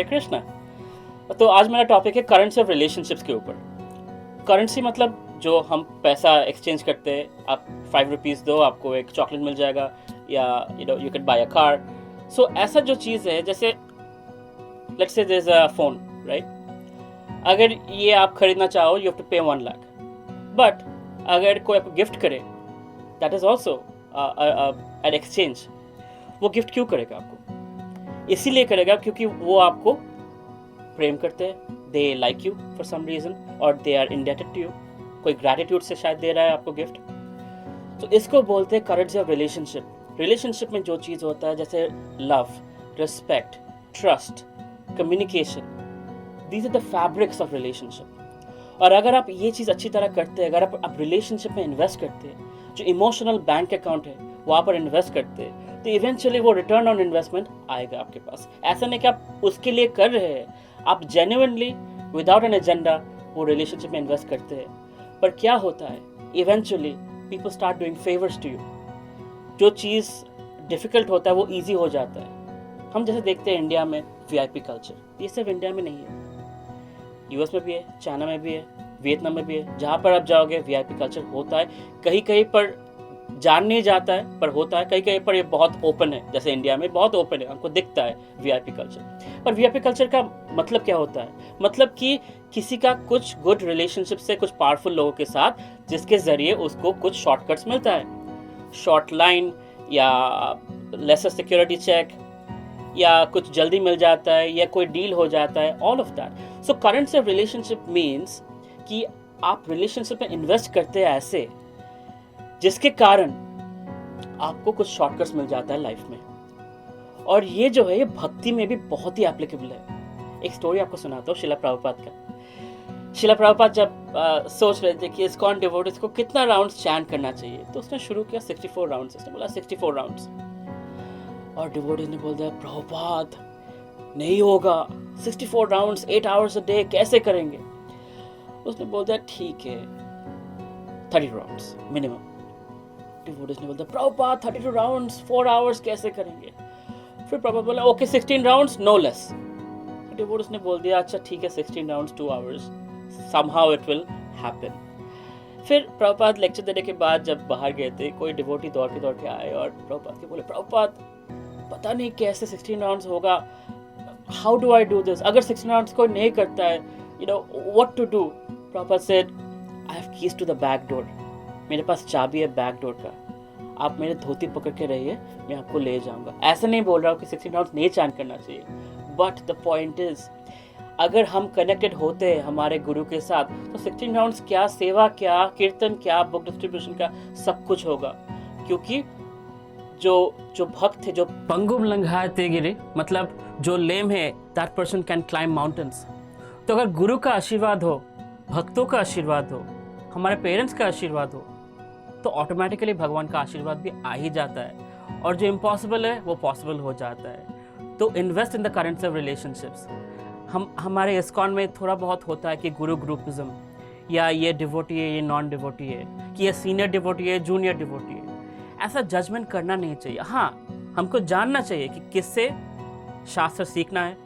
कृष्णा। तो आज मेरा टॉपिक है करेंसी ऑफ रिलेशनशिप्स के ऊपर। करेंसी मतलब जो हम पैसा एक्सचेंज करते हैं, आप 5 रुपीज़ दो आपको एक चॉकलेट मिल जाएगा, या you can buy a car. So ऐसा जो चीज़ है, जैसे let's say there is a phone, right. अगर ये आप खरीदना चाहो, यू हैव टू पे 1 लाख। बट अगर कोई आपको गिफ्ट करे, that is also an exchange. वो गिफ्ट क्यों करेगा आपको? इसीलिए करेगा क्योंकि वो आपको प्रेम करते हैं, they like you for some reason, और they are indebted to you. कोई ग्रैटिट्यूड से शायद दे रहा है आपको गिफ्ट। तो इसको बोलते हैं करेंसी ऑफ रिलेशनशिप। रिलेशनशिप में जो चीज़ होता है, जैसे love, respect, trust, communication, these are the fabrics of relationship. और अगर आप ये चीज़ अच्छी तरह करते हैं, अगर आप रिलेशनशिप में इन्वेस्ट करते हैं, जो इमोशनल बैंक अकाउंट है वहाँ पर इन्वेस्ट करते हैं, तो इवेंचुअली वो रिटर्न ऑन इन्वेस्टमेंट आएगा आपके पास। ऐसा नहीं कि आप उसके लिए कर रहे हैं, आप जेन्युइनली विदाउट एन एजेंडा वो रिलेशनशिप में इन्वेस्ट करते हैं। पर क्या होता है, eventually people start doing favours to you. जो चीज़ डिफ़िकल्ट होता है वो ईजी हो जाता है। हम जैसे देखते हैं इंडिया में वीआईपी कल्चर, ये सिर्फ इंडिया में नहीं है, यूएस में भी है, चाइना में भी है, वियतनाम में भी है। जहाँ पर आप जाओगे वीआईपी कल्चर होता है। कहीं कहीं पर जान नहीं जाता है पर होता है, कहीं कहीं पर ये बहुत ओपन है, जैसे इंडिया में बहुत ओपन है, हमको दिखता है वीआईपी कल्चर। पर वीआईपी कल्चर का मतलब क्या होता है? मतलब कि किसी का कुछ गुड रिलेशनशिप से कुछ पावरफुल लोगों के साथ, जिसके ज़रिए उसको कुछ शॉर्टकट्स मिलता है, शॉर्ट लाइन या लेसर सिक्योरिटी चेक, या कुछ जल्दी मिल जाता है, या कोई डील हो जाता है, all of that. So currency of relationship means कि आप रिलेशनशिप में इन्वेस्ट करते हैं ऐसे, जिसके कारण आपको कुछ शॉर्टकट्स मिल जाता है लाइफ में। और ये जो है, ये भक्ति में भी बहुत ही एप्लीकेबल है। एक स्टोरी आपको सुनाता हूँ, शिला प्रभुपाद का। शिला प्रभुपाद जब सोच रहे थे कि इस्कॉन डिवोटीज को कितना राउंड्स चैंट करना चाहिए, तो उसने शुरू किया 64 राउंड्स। उसने बोला 64 राउंड्स, और डिवोटीज ने बोल दिया प्रभुपाद नहीं होगा, 64 राउंड्स 8 आवर्स अ डे कैसे करेंगे? उसने बोल दिया ठीक है 30 राउंड्स मिनिमम। डिवोटीज ने बोल दिया प्रभुपाद 32 राउंड्स 4 आवर्स कैसे करेंगे? फिर प्रभुपाद बोला okay 16 rounds no less. Devotees ने बोल दिया अच्छा ठीक है 16 rounds 2 hours, somehow it will happen। फिर प्रभुपाद लेक्चर देने के बाद जब बाहर गए थे, कोई डिवोटी दौड़ के आए और प्रभुपाद के बोले प्रभुपाद पता नहीं कैसे 16 राउंड्स होगा, how do I do this? अगर 16 राउंड्स कोई नहीं करता है, you know what to do? Prabhupada said I have keys to the back door. मेरे पास चाबी है बैक डोर का, आप मेरे धोती पकड़ के रहिए, मैं आपको ले जाऊंगा। ऐसा नहीं बोल रहा हूँ कि 16 राउंड्स नहीं चैंट करना चाहिए, बट द पॉइंट इज अगर हम कनेक्टेड होते हैं हमारे गुरु के साथ, तो 16 राउंड्स क्या, सेवा क्या, कीर्तन क्या, बुक डिस्ट्रीब्यूशन का, सब कुछ होगा। क्योंकि जो भक्त है, जो पंगुम लंघाते गिरे, मतलब जो लेम है, that person can climb mountains. तो अगर गुरु का आशीर्वाद हो, भक्तों का आशीर्वाद हो, हमारे पेरेंट्स का आशीर्वाद हो, तो ऑटोमेटिकली भगवान का आशीर्वाद भी आ ही जाता है, और जो इम्पॉसिबल है वो पॉसिबल हो जाता है। तो invest in the currency of relationships. हमारे इस्कॉन में थोड़ा बहुत होता है कि गुरु ग्रुपिज्म, या ये डिवोटी है, ये नॉन डिवोटी है, कि ये सीनियर डिवोटी है, जूनियर डिवोटी है। ऐसा जजमेंट करना नहीं चाहिए। हाँ, हमको जानना चाहिए कि किससे शास्त्र सीखना है,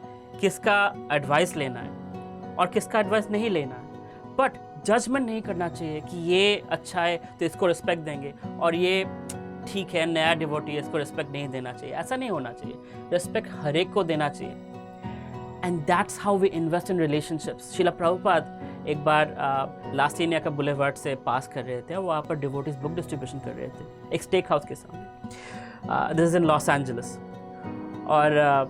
किसका एडवाइस लेना है और किसका एडवाइस नहीं लेना है। बट जजमेंट नहीं करना चाहिए कि ये अच्छा है तो इसको रिस्पेक्ट देंगे, और ये ठीक है नया डिवोटी है इसको रिस्पेक्ट नहीं देना चाहिए। ऐसा नहीं होना चाहिए। रिस्पेक्ट हर एक को देना चाहिए। And that's how we invest in relationships. Srila Prabhupada एक बार लास्टीनिया का बुलेवार्ड से पास कर रहे थे, वहाँ पर डिवोटीज बुक डिस्ट्रीब्यूशन कर रहे थे एक स्टेक हाउस के सामने। This is in Los Angeles. और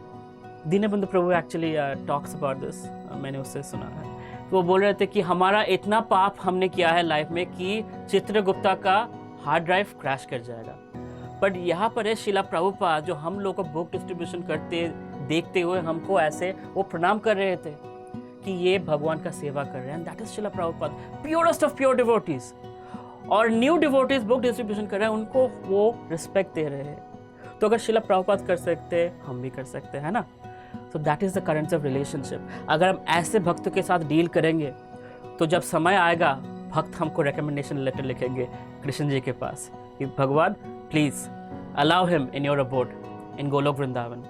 दीनबंधु प्रभु एक्चुअली टॉक्स अबाउट दिस, मैंने उससे सुना है। वो बोल रहे थे कि हमारा इतना पाप हमने किया है लाइफ में कि चित्रगुप्ता का हार्ड ड्राइव क्रैश कर जाएगा। बट यहाँ पर है शिला प्रभुपाद, जो हम लोग को बुक डिस्ट्रीब्यूशन करते देखते हुए हमको ऐसे वो प्रणाम कर रहे थे कि ये भगवान का सेवा कर रहे हैं। That is Shila Prabhupada, purest of pure devotees. और न्यू डिवोटीज बुक डिस्ट्रीब्यूशन कर रहे हैं, उनको वो रिस्पेक्ट दे रहे हैं। तो अगर शिला प्रभुपाद कर सकते हम भी कर सकते हैं ना। So that is the currency of relationship. अगर हम ऐसे भक्तों के साथ डील करेंगे, तो जब समय आएगा भक्त हमको रिकमेंडेशन लेटर लिखेंगे कृष्ण जी के पास कि भगवान please allow him in your abode in Golok Vrindavan.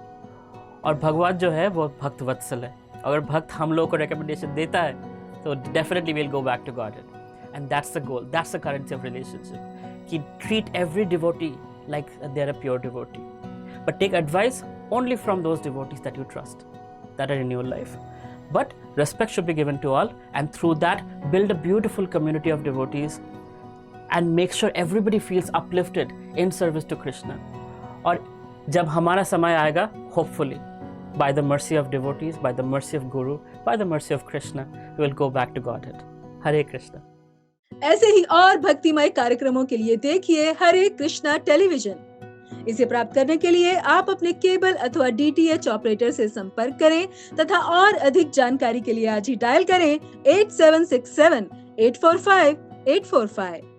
और भगवान जो है वो भक्त वत्सल है, अगर भक्त हम लोगों को रिकमेंडेशन देता है तो definitely will go back to God, and that's the goal, that's the currency of relationship, कि treat every devotee like they are a pure devotee, but take advice only from those devotees that you trust, that are in your life. But respect should be given to all, and through that build a beautiful community of devotees and make sure everybody feels uplifted in service to Krishna. और जब हमारा समय आएगा, hopefully by the mercy of devotees, by the mercy of Guru, by the mercy of Krishna, we will go back to Godhead. Hare Krishna. ऐसे ही और भक्तिमय कार्यक्रमों के लिए देखिए हरे कृष्णा टेलीविजन। इसे प्राप्त करने के लिए आप अपने केबल अथवा DTH ऑपरेटर से संपर्क करें तथा और अधिक जानकारी के लिए आज ही डायल करें 8767 845 845।